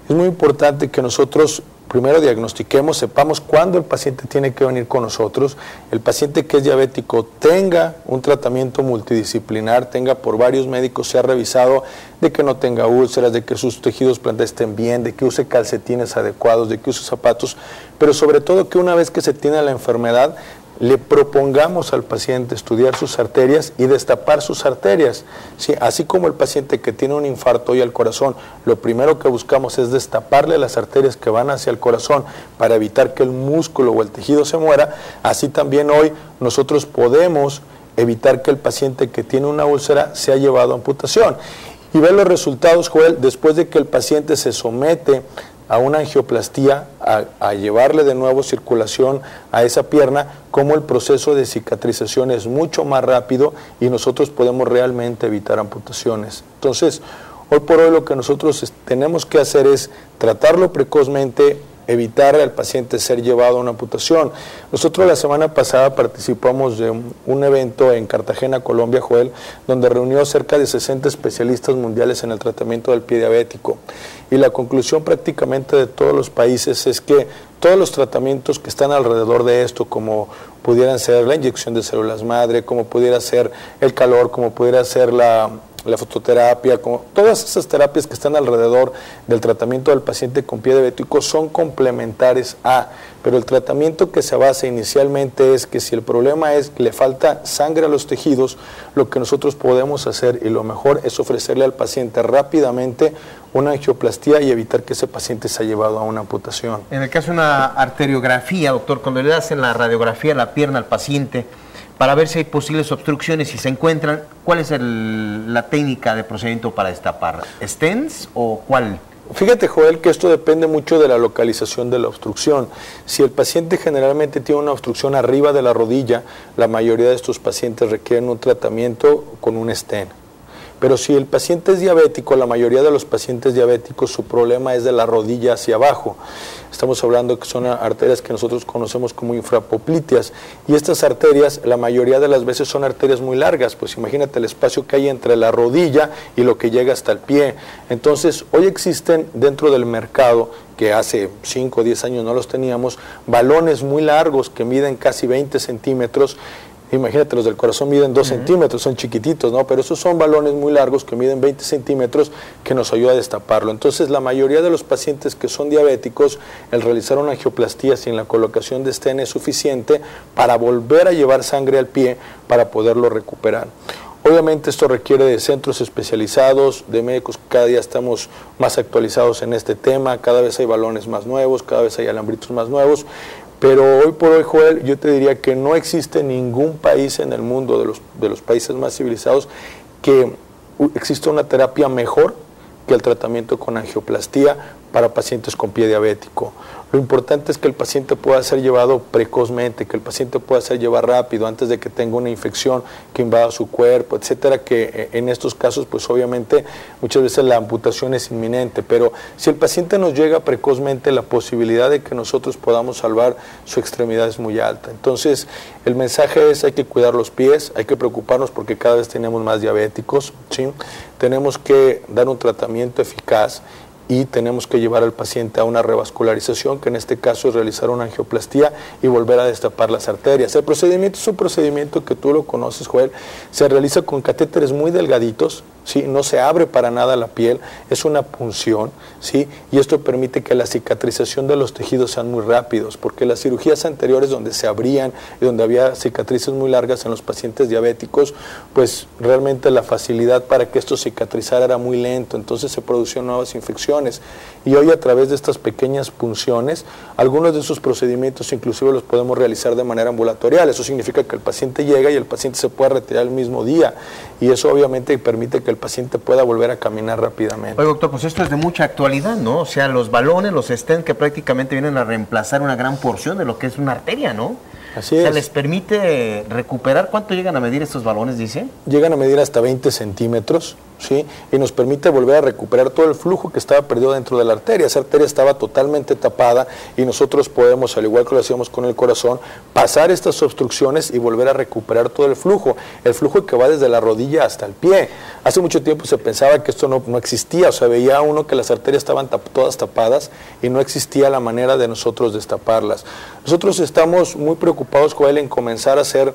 es muy importante que nosotros primero diagnostiquemos, sepamos cuándo el paciente tiene que venir con nosotros, el paciente que es diabético tenga un tratamiento multidisciplinar, tenga por varios médicos, sea revisado de que no tenga úlceras, de que sus tejidos plantares estén bien, de que use calcetines adecuados, de que use zapatos, pero sobre todo que una vez que se tiene la enfermedad, le propongamos al paciente estudiar sus arterias y destapar sus arterias. ¿Sí? Así como el paciente que tiene un infarto y al corazón, lo primero que buscamos es destaparle las arterias que van hacia el corazón para evitar que el músculo o el tejido se muera, así también hoy nosotros podemos evitar que el paciente que tiene una úlcera sea llevado a amputación. Y ver los resultados, Joel, después de que el paciente se somete a una angioplastía, a llevarle de nuevo circulación a esa pierna, como el proceso de cicatrización es mucho más rápido y nosotros podemos realmente evitar amputaciones. Entonces, hoy por hoy lo que nosotros tenemos que hacer es tratarlo precozmente, evitar al paciente ser llevado a una amputación. Nosotros la semana pasada participamos de un evento en Cartagena, Colombia, Joel, donde reunió cerca de 60 especialistas mundiales en el tratamiento del pie diabético. Y la conclusión prácticamente de todos los países es que todos los tratamientos que están alrededor de esto, como pudieran ser la inyección de células madre, como pudiera ser el calor, como pudiera ser la la fototerapia, todas esas terapias que están alrededor del tratamiento del paciente con pie diabético son complementares a, pero el tratamiento que se basa inicialmente es que si el problema es que le falta sangre a los tejidos, lo que nosotros podemos hacer y lo mejor es ofrecerle al paciente rápidamente una angioplastía y evitar que ese paciente se haya llevado a una amputación. En el caso de una arteriografía, doctor, cuando le hacen la radiografía a la pierna al paciente, para ver si hay posibles obstrucciones, si se encuentran, ¿cuál es la técnica de procedimiento para destapar? ¿Stents o cuál? Fíjate, Joel, que esto depende mucho de la localización de la obstrucción. Si el paciente generalmente tiene una obstrucción arriba de la rodilla, la mayoría de estos pacientes requieren un tratamiento con un stent. Pero si el paciente es diabético, la mayoría de los pacientes diabéticos, su problema es de la rodilla hacia abajo. Estamos hablando que son arterias que nosotros conocemos como infrapopliteas. Y estas arterias, la mayoría de las veces son arterias muy largas. Pues imagínate el espacio que hay entre la rodilla y lo que llega hasta el pie. Entonces, hoy existen dentro del mercado, que hace 5 o 10 años no los teníamos, balones muy largos que miden casi 20 centímetros. Imagínate, los del corazón miden 2 centímetros, son chiquititos, ¿no? Pero esos son balones muy largos que miden 20 centímetros que nos ayuda a destaparlo. Entonces, la mayoría de los pacientes que son diabéticos, el realizar una angioplastía sin la colocación de stent es suficiente para volver a llevar sangre al pie para poderlo recuperar. Obviamente esto requiere de centros especializados, de médicos, cada día estamos más actualizados en este tema, cada vez hay balones más nuevos, cada vez hay alambritos más nuevos. Pero hoy por hoy, Joel, yo te diría que no existe ningún país en el mundo, de los países más civilizados, que exista una terapia mejor que el tratamiento con angioplastía para pacientes con pie diabético. Lo importante es que el paciente pueda ser llevado precozmente, que el paciente pueda ser llevado rápido antes de que tenga una infección que invada su cuerpo, etcétera, que en estos casos pues obviamente muchas veces la amputación es inminente, pero si el paciente nos llega precozmente, la posibilidad de que nosotros podamos salvar su extremidad es muy alta. Entonces el mensaje es: hay que cuidar los pies, hay que preocuparnos porque cada vez tenemos más diabéticos, ¿sí? Tenemos que dar un tratamiento eficaz y tenemos que llevar al paciente a una revascularización, que en este caso es realizar una angioplastía y volver a destapar las arterias. El procedimiento es un procedimiento que tú lo conoces, Joel, se realiza con catéteres muy delgaditos, ¿sí? No se abre para nada la piel, es una punción, ¿sí? Y esto permite que la cicatrización de los tejidos sean muy rápidos, porque las cirugías anteriores donde se abrían y donde había cicatrices muy largas en los pacientes diabéticos, pues realmente la facilidad para que esto cicatrizara era muy lento, entonces se producían nuevas infecciones. Y hoy, a través de estas pequeñas punciones, algunos de esos procedimientos inclusive los podemos realizar de manera ambulatorial. Eso significa que el paciente llega y el paciente se puede retirar el mismo día, y eso obviamente permite que el paciente pueda volver a caminar rápidamente. Oye, doctor, pues esto es de mucha actualidad, ¿no? O sea, los balones, los stents, que prácticamente vienen a reemplazar una gran porción de lo que es una arteria, ¿no? Así es. ¿Se les permite recuperar? ¿Cuánto llegan a medir estos balones, dice? Llegan a medir hasta 20 centímetros, ¿sí? Y nos permite volver a recuperar todo el flujo que estaba perdido dentro de la arteria. Esa arteria estaba totalmente tapada y nosotros podemos, al igual que lo hacíamos con el corazón, pasar estas obstrucciones y volver a recuperar todo el flujo que va desde la rodilla hasta el pie. Hace mucho tiempo se pensaba que esto no existía, o sea, veía uno que las arterias estaban todas tapadas y no existía la manera de nosotros destaparlas. Nosotros estamos muy preocupados, Joel, en comenzar a hacer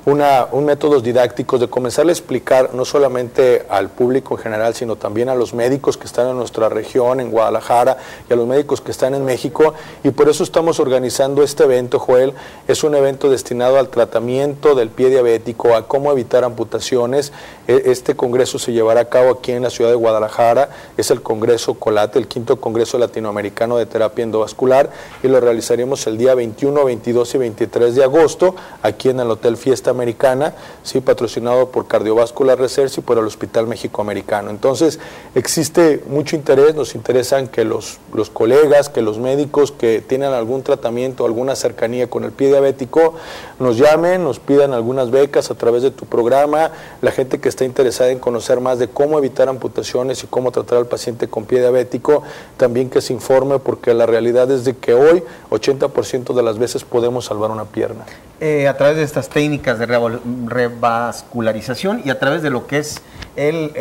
métodos didácticos, de comenzar a explicar no solamente al público en general, sino también a los médicos que están en nuestra región, en Guadalajara, y a los médicos que están en México, y por eso estamos organizando este evento, Joel. Es un evento destinado al tratamiento del pie diabético, a cómo evitar amputaciones. Este congreso se llevará a cabo aquí en la ciudad de Guadalajara, es el Congreso COLATE, el 5º Congreso Latinoamericano de Terapia Endovascular, y lo realizaremos el día 21, 22 y 23 de agosto, aquí en el Hotel Fiesta Americana, ¿sí? Patrocinado por Cardiovascular Research y por el Hospital México-Americano. Entonces, existe mucho interés, nos interesan que los colegas, que los médicos que tienen algún tratamiento, alguna cercanía con el pie diabético, nos llamen, nos pidan algunas becas a través de tu programa. La gente que está interesada en conocer más de cómo evitar amputaciones y cómo tratar al paciente con pie diabético, también que se informe, porque la realidad es de que hoy 80% de las veces podemos salvar una pierna. A través de estas técnicas de revascularización y a través de lo que es el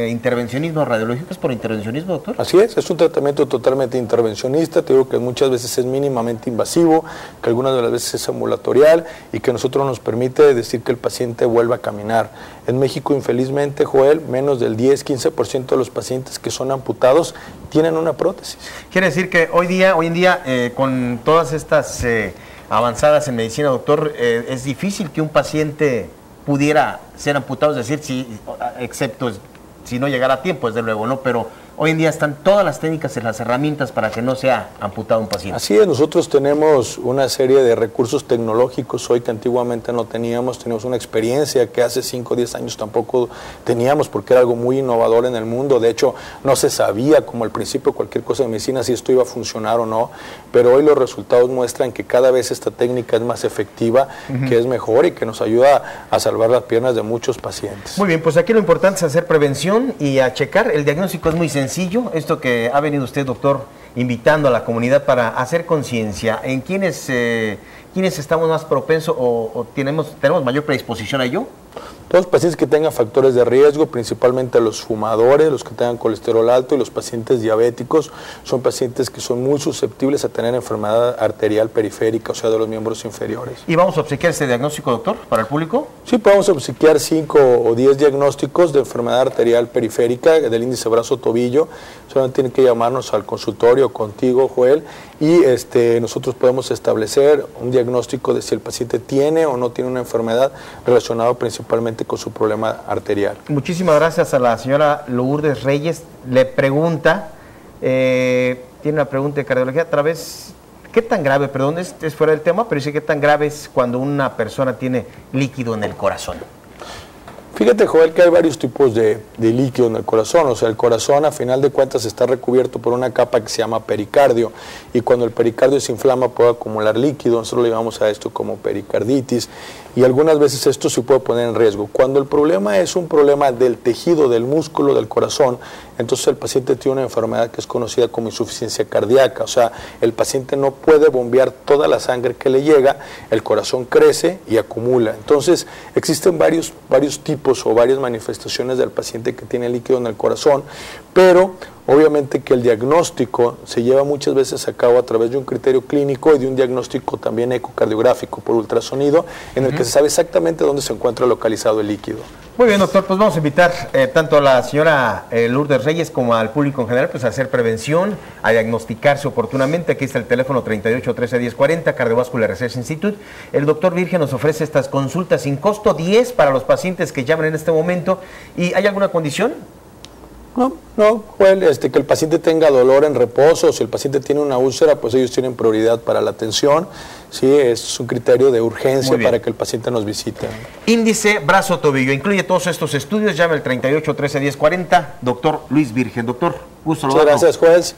intervencionismo radiológico. ¿Es por intervencionismo, doctor? Así es un tratamiento totalmente intervencionista. Te digo que muchas veces es mínimamente invasivo, que algunas de las veces es ambulatorial y que a nosotros nos permite decir que el paciente vuelva a caminar. En México, infelizmente, Joel, menos del 10-15% de los pacientes que son amputados tienen una prótesis. Quiere decir que hoy en día con todas estas avanzadas en medicina, doctor, es difícil que un paciente pudiera ser amputado, es decir, excepto si no llegara a tiempo, desde luego, ¿no? Pero hoy en día están todas las técnicas y las herramientas para que no sea amputado un paciente. Así es, nosotros tenemos una serie de recursos tecnológicos hoy que antiguamente no teníamos. Tenemos una experiencia que hace 5 o 10 años tampoco teníamos, porque era algo muy innovador en el mundo. De hecho, no se sabía como al principio cualquier cosa de medicina si esto iba a funcionar o no, pero hoy los resultados muestran que cada vez esta técnica es más efectiva, que es mejor y que nos ayuda a salvar las piernas de muchos pacientes. Muy bien, pues aquí lo importante es hacer prevención y a checar. El diagnóstico es muy sencillo. Esto que ha venido usted, doctor, invitando a la comunidad para hacer conciencia en quiénes estamos más propensos o tenemos mayor predisposición a ello. Todos los pacientes que tengan factores de riesgo, principalmente los fumadores, los que tengan colesterol alto y los pacientes diabéticos, son pacientes que son muy susceptibles a tener enfermedad arterial periférica, o sea, de los miembros inferiores. ¿Y vamos a obsequiar este diagnóstico, doctor, para el público? Sí, podemos obsequiar 5 o 10 diagnósticos de enfermedad arterial periférica del índice brazo-tobillo. Solamente tienen que llamarnos al consultorio contigo, Joel, y nosotros podemos establecer un diagnóstico de si el paciente tiene o no tiene una enfermedad relacionada principalmente con su problema arterial. Muchísimas gracias a la señora Lourdes Reyes. Le pregunta, tiene una pregunta de cardiología, otra vez, ¿qué tan grave, perdón, es fuera del tema, pero dice qué tan grave es cuando una persona tiene líquido en el corazón? Fíjate, Joel, que hay varios tipos de líquido en el corazón. O sea, el corazón, a final de cuentas, está recubierto por una capa que se llama pericardio. Y cuando el pericardio se inflama, puede acumular líquido. Nosotros le llamamos a esto como pericarditis. Y algunas veces esto se puede poner en riesgo. Cuando el problema es un problema del tejido, del músculo del corazón, entonces el paciente tiene una enfermedad que es conocida como insuficiencia cardíaca. O sea, el paciente no puede bombear toda la sangre que le llega, el corazón crece y acumula. Entonces, existen varios tipos o varias manifestaciones del paciente que tiene líquido en el corazón, pero obviamente que el diagnóstico se lleva muchas veces a cabo a través de un criterio clínico y de un diagnóstico también ecocardiográfico por ultrasonido, en el que se sabe exactamente dónde se encuentra localizado el líquido. Muy bien, doctor, pues vamos a invitar tanto a la señora Lourdes Reyes como al público en general pues a hacer prevención, a diagnosticarse oportunamente. Aquí está el teléfono 38 13 10 40, Cardiovascular Research Institute. El doctor Virgen nos ofrece estas consultas sin costo, 10 para los pacientes que llaman en este momento. ¿Y hay alguna condición? No, pues, que el paciente tenga dolor en reposo, si el paciente tiene una úlcera, pues ellos tienen prioridad para la atención. Sí, es un criterio de urgencia para que el paciente nos visite. Índice brazo-tobillo, incluye todos estos estudios, llame el 38 13 10 40, doctor Luis Virgen. Doctor, gusto saludarlo. Muchas gracias,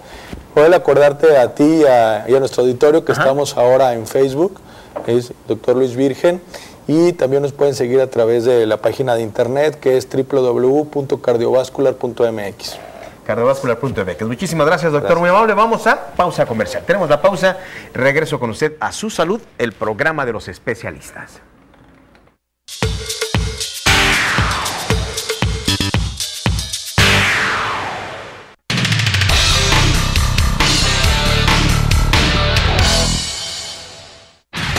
Joel, acordarte a ti y a nuestro auditorio que estamos ahora en Facebook, es doctor Luis Virgen. Y también nos pueden seguir a través de la página de internet que es www.cardiovascular.mx. Cardiovascular.mx. Muchísimas gracias, doctor. Gracias. Muy amable. Vamos a pausa comercial. Tenemos la pausa. Regreso con usted a Su Salud, el programa de los especialistas.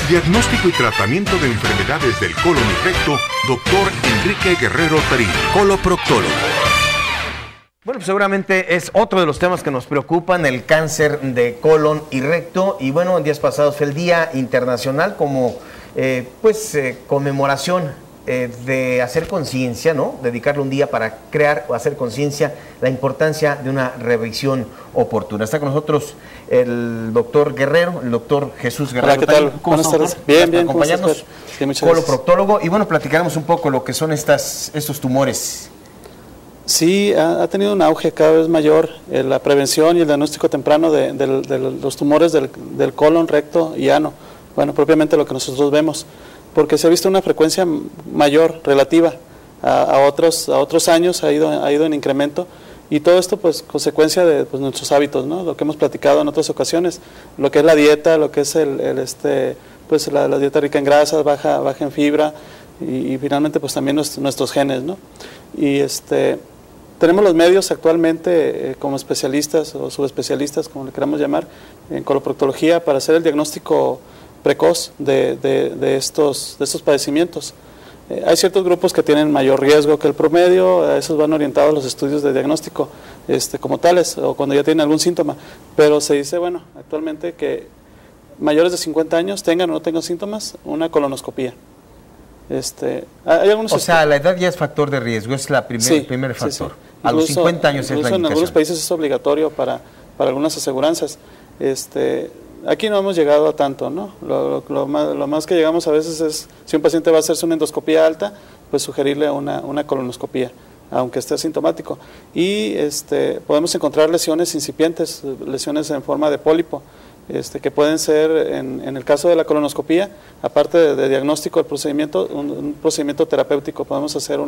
Diagnóstico y tratamiento de enfermedades del colon y recto, doctor Enrique Guerrero Tarín, coloproctólogo. Bueno, pues seguramente es otro de los temas que nos preocupan, el cáncer de colon y recto. Y bueno, en días pasados fue el Día Internacional como conmemoración de hacer conciencia, ¿no? Dedicarle un día para crear o hacer conciencia la importancia de una revisión oportuna. Está con nosotros el doctor Guerrero, el doctor Jesús Guerrero. Hola, ¿qué tal? Buenas tardes. Bien, acompañarnos, sí, coloproctólogo, y bueno, platicaremos un poco lo que son estos tumores. Sí, ha tenido un auge cada vez mayor la prevención y el diagnóstico temprano de los tumores del colon, recto y ano. Bueno, propiamente lo que nosotros vemos, porque se ha visto una frecuencia mayor relativa a otros años, ha ido en incremento, y todo esto pues consecuencia de nuestros hábitos, ¿no? Lo que hemos platicado en otras ocasiones, lo que es la dieta, lo que es la dieta rica en grasas, baja en fibra, y finalmente pues también nuestros genes, ¿no? Y tenemos los medios actualmente como especialistas o subespecialistas, como le queramos llamar, en coloproctología para hacer el diagnóstico precoz de estos padecimientos. Hay ciertos grupos que tienen mayor riesgo que el promedio, a esos van orientados los estudios de diagnóstico como tales, o cuando ya tienen algún síntoma, pero se dice, bueno, actualmente que mayores de 50 años, tengan o no tengan síntomas, una colonoscopía. Hay algunos la edad ya es factor de riesgo, es el primer factor. Sí. A los 50 años es la indicación. En algunos países es obligatorio para algunas aseguranzas. Aquí no hemos llegado a tanto, ¿no? Lo más que llegamos a veces es, si un paciente va a hacerse una endoscopía alta, pues sugerirle una colonoscopía, aunque esté asintomático. Y podemos encontrar lesiones incipientes, lesiones en forma de pólipo, que pueden ser, en el caso de la colonoscopía, aparte de diagnóstico del procedimiento, un procedimiento terapéutico. Podemos hacer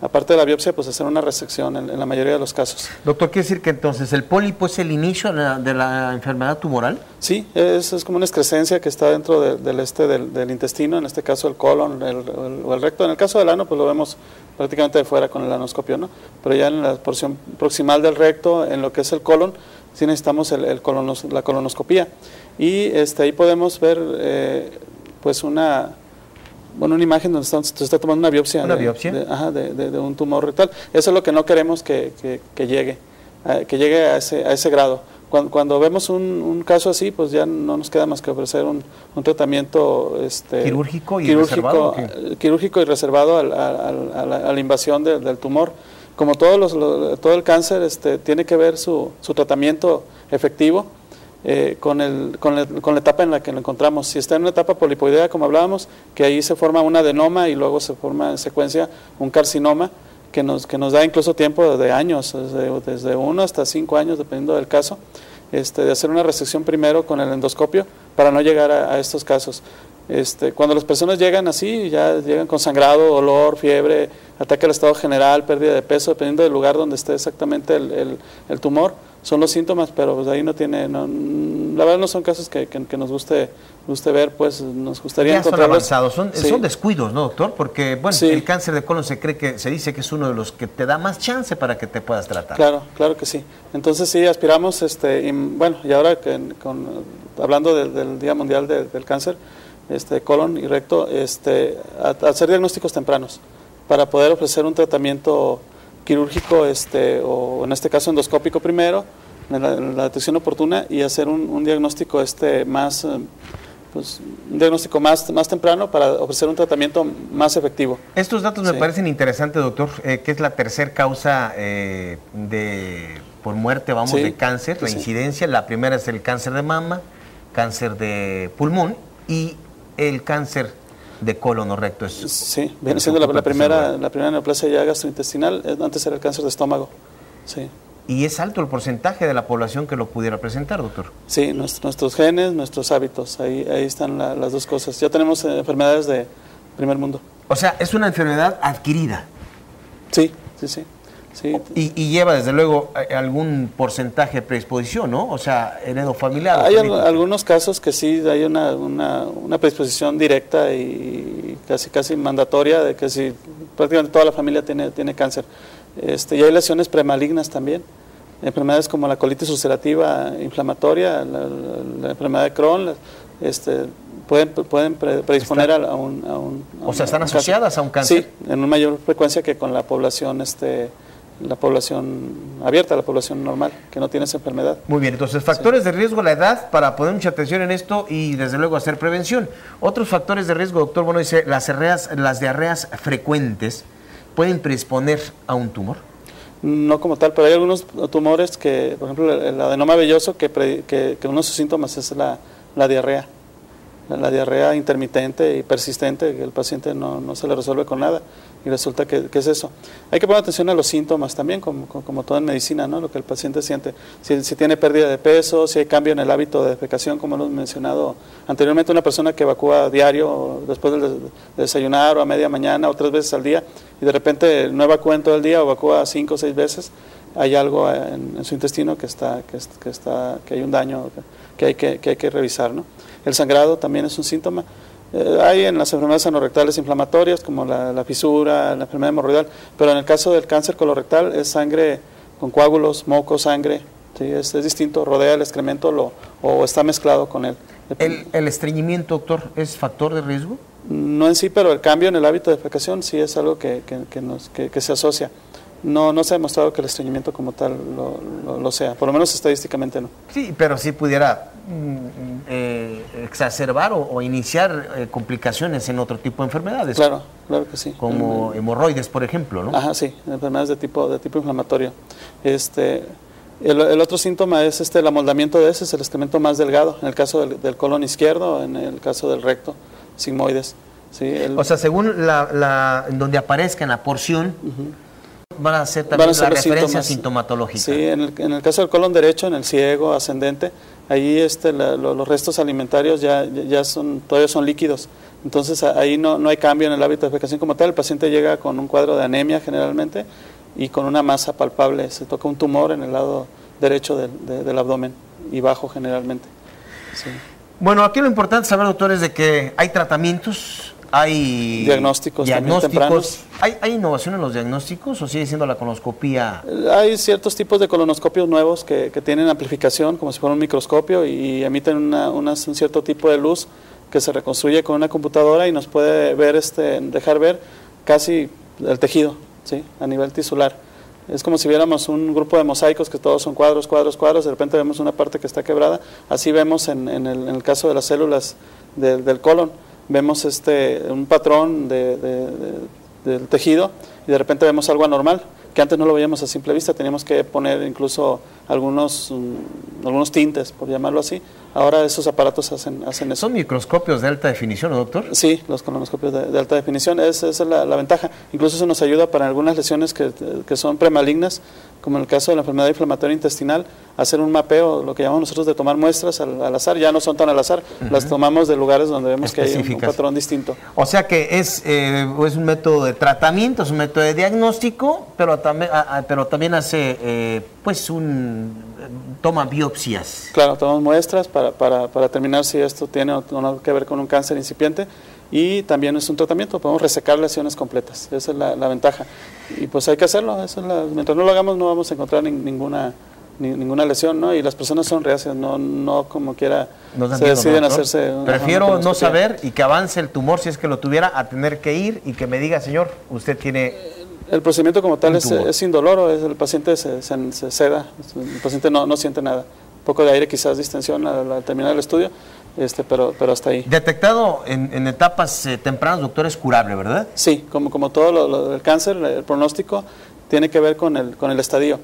aparte de la biopsia, pues hacer una resección en la mayoría de los casos. Doctor, ¿quiere decir que entonces el pólipo es el inicio de la enfermedad tumoral? Sí, es como una excrescencia que está dentro del intestino, en este caso el colon o el recto. En el caso del ano, pues lo vemos prácticamente de fuera con el anoscopio, ¿no? Pero ya en la porción proximal del recto, en lo que es el colon, sí necesitamos la colonoscopía. Y ahí podemos ver pues una imagen donde se está tomando una biopsia. ¿Una biopsia? De un tumor rectal. Eso es lo que no queremos que llegue a ese grado. Cuando vemos un caso así, pues ya no nos queda más que ofrecer un tratamiento quirúrgico y reservado. Quirúrgico y reservado a la invasión del tumor. Como todo el cáncer tiene que ver su tratamiento efectivo con la etapa en la que lo encontramos. Si está en una etapa polipoidea, como hablábamos, que ahí se forma un adenoma y luego se forma en secuencia un carcinoma que nos da incluso tiempo de años, desde 1 hasta 5 años, dependiendo del caso, de hacer una resección primero con el endoscopio para no llegar a estos casos. Cuando las personas llegan así, ya llegan con sangrado, dolor, fiebre, ataque al estado general, pérdida de peso, dependiendo del lugar donde esté exactamente el tumor, son los síntomas, pero pues ahí la verdad no son casos que nos guste ver, pues nos gustaría encontrarlos. Son avanzados, son descuidos, ¿no, doctor? Porque, bueno, el cáncer de colon se dice que es uno de los que te da más chance para que te puedas tratar. Claro que sí. Entonces sí, aspiramos, y ahora hablando del Día Mundial del Cáncer, colon y recto, a hacer diagnósticos tempranos para poder ofrecer un tratamiento quirúrgico, o en este caso endoscópico primero, en la detección oportuna, y hacer un diagnóstico más, un diagnóstico más temprano para ofrecer un tratamiento más efectivo. Estos datos me parecen interesantes, doctor, que es la tercera causa por muerte, de cáncer, la incidencia. La primera es el cáncer de mama, cáncer de pulmón y el cáncer de colon o recto. Sí, viene siendo la primera neoplasia ya gastrointestinal. Antes era el cáncer de estómago. Sí. ¿Y es alto el porcentaje de la población que lo pudiera presentar, doctor? Sí, nuestros genes, nuestros hábitos, ahí están las dos cosas. Ya tenemos enfermedades de primer mundo. O sea, es una enfermedad adquirida. Sí. Y lleva, desde luego, algún porcentaje de predisposición, ¿no? O sea, heredo familiar. Hay algunos casos que sí hay una predisposición directa y casi mandatoria de que si prácticamente toda la familia tiene cáncer. Y hay lesiones premalignas también. Enfermedades como la colitis ulcerativa inflamatoria, la enfermedad de Crohn, pueden predisponer a un o sea, están asociadas a un cáncer. Sí, en una mayor frecuencia que con la población abierta, la población normal, que no tiene esa enfermedad. Muy bien, entonces factores de riesgo, la edad, para poner mucha atención en esto y desde luego hacer prevención. Otros factores de riesgo, doctor, bueno, dice, las diarreas frecuentes pueden predisponer a un tumor. No como tal, pero hay algunos tumores que, por ejemplo, el adenoma velloso, que uno de sus síntomas es la diarrea. La diarrea intermitente y persistente, que el paciente no se le resuelve con nada, y resulta que es eso. Hay que poner atención a los síntomas también, como todo en medicina, ¿no? Lo que el paciente siente, si tiene pérdida de peso, si hay cambio en el hábito de defecación, como hemos mencionado anteriormente, una persona que evacúa diario, después de desayunar, o a media mañana, o 3 veces al día, y de repente no evacúa en todo el día, o evacúa 5 o 6 veces, hay algo en su intestino que hay un daño que hay que revisar, ¿no? El sangrado también es un síntoma. Hay en las enfermedades anorrectales inflamatorias, como la fisura, la enfermedad hemorroidal, pero en el caso del cáncer colorectal es sangre con coágulos, moco, sangre, ¿sí? Es distinto, rodea el excremento o está mezclado con él. ¿El estreñimiento, doctor, es factor de riesgo? No en sí, pero el cambio en el hábito de defecación sí es algo que se asocia. No se ha demostrado que el estreñimiento como tal lo sea, por lo menos estadísticamente no. Sí, pero sí pudiera exacerbar o iniciar complicaciones en otro tipo de enfermedades. Claro que sí. Como hemorroides, por ejemplo, ¿no? Ajá, sí, enfermedades de tipo inflamatorio. El otro síntoma es el amoldamiento de heces, el excremento más delgado, en el caso del colon izquierdo, en el caso del recto, sigmoides. ¿Sí? O sea, según donde aparezca en la porción, van a ser también la referencia sintomatológica. Sí, en el caso del colon derecho, en el ciego, ascendente, ahí los restos alimentarios todavía son líquidos. Entonces ahí no hay cambio en el hábito de defecación como tal. El paciente llega con un cuadro de anemia generalmente y con una masa palpable. Se toca un tumor en el lado derecho del abdomen y bajo generalmente. Sí. Bueno, aquí lo importante saber, doctor, es de que hay tratamientos, hay diagnósticos tempranos. ¿Hay innovación en los diagnósticos o sigue siendo la colonoscopía? Hay ciertos tipos de colonoscopios nuevos que tienen amplificación, como si fuera un microscopio, y emiten un cierto tipo de luz que se reconstruye con una computadora y nos puede dejar ver casi el tejido, ¿sí? A nivel tisular. Es como si viéramos un grupo de mosaicos que todos son cuadros, de repente vemos una parte que está quebrada. Así vemos en el caso de las células del colon, vemos un patrón del tejido y de repente vemos algo anormal, que antes no lo veíamos a simple vista, teníamos que poner incluso algunos tintes, por llamarlo así. Ahora esos aparatos hacen eso. ¿Son microscopios de alta definición, doctor? Sí, los colonoscopios de alta definición, esa es la ventaja. Incluso eso nos ayuda para algunas lesiones que son premalignas, como en el caso de la enfermedad inflamatoria intestinal, hacer un mapeo, lo que llamamos nosotros de tomar muestras al azar. Ya no son tan al azar, las tomamos de lugares donde vemos que hay un patrón distinto. O sea que es un método de tratamiento, es un método de diagnóstico, pero también hace toma biopsias. Claro, tomamos muestras para determinar si esto tiene o no que ver con un cáncer incipiente, y también es un tratamiento, podemos resecar lesiones completas, esa es la ventaja, y pues hay que hacerlo, mientras no lo hagamos no vamos a encontrar ninguna lesión, ¿no? Y las personas son reacias, no como quiera se deciden hacerse. Prefiero no saber y que avance el tumor, si es que lo tuviera, a tener que ir y que me diga, señor, usted tiene... El procedimiento como tal es indoloro, el paciente se seda, el paciente no siente nada. Un poco de aire, quizás distensión al terminar el estudio, pero hasta ahí. Detectado en etapas tempranas, doctor, es curable, ¿verdad? Sí, como todo lo del cáncer, el pronóstico tiene que ver con el estadio.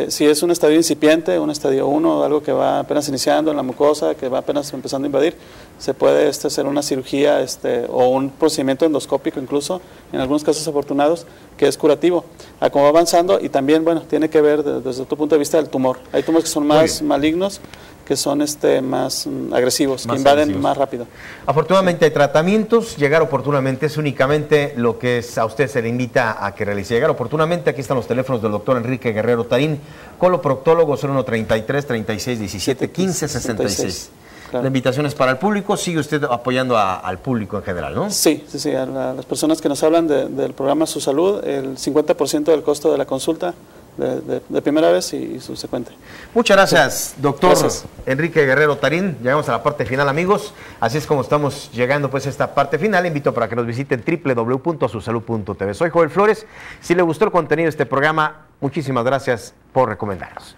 Si es un estadio incipiente, un estadio 1, algo que va apenas iniciando en la mucosa, que va apenas empezando a invadir, se puede hacer una cirugía o un procedimiento endoscópico incluso, en algunos casos afortunados, que es curativo. A cómo va avanzando, y también, desde otro punto de vista del tumor. Hay tumores que son más malignos, que son más agresivos, que invaden más rápido. Afortunadamente hay tratamientos, llegar oportunamente es únicamente lo que a usted se le invita a que realice. Llegar oportunamente, aquí están los teléfonos del doctor Enrique Guerrero Tarín, coloproctólogo 0133 36 17 15 66. Claro. La invitación es para el público, sigue usted apoyando al público en general, ¿no? Sí, a las personas que nos hablan del programa Su Salud, el 50% del costo de la consulta de primera vez y subsecuente. Muchas gracias, doctor Enrique Guerrero Tarín. Llegamos a la parte final, amigos. Así es como estamos llegando a esta parte final. Invito para que nos visiten www.susalud.tv. Soy Joel Flores. Si le gustó el contenido de este programa, muchísimas gracias por recomendarnos.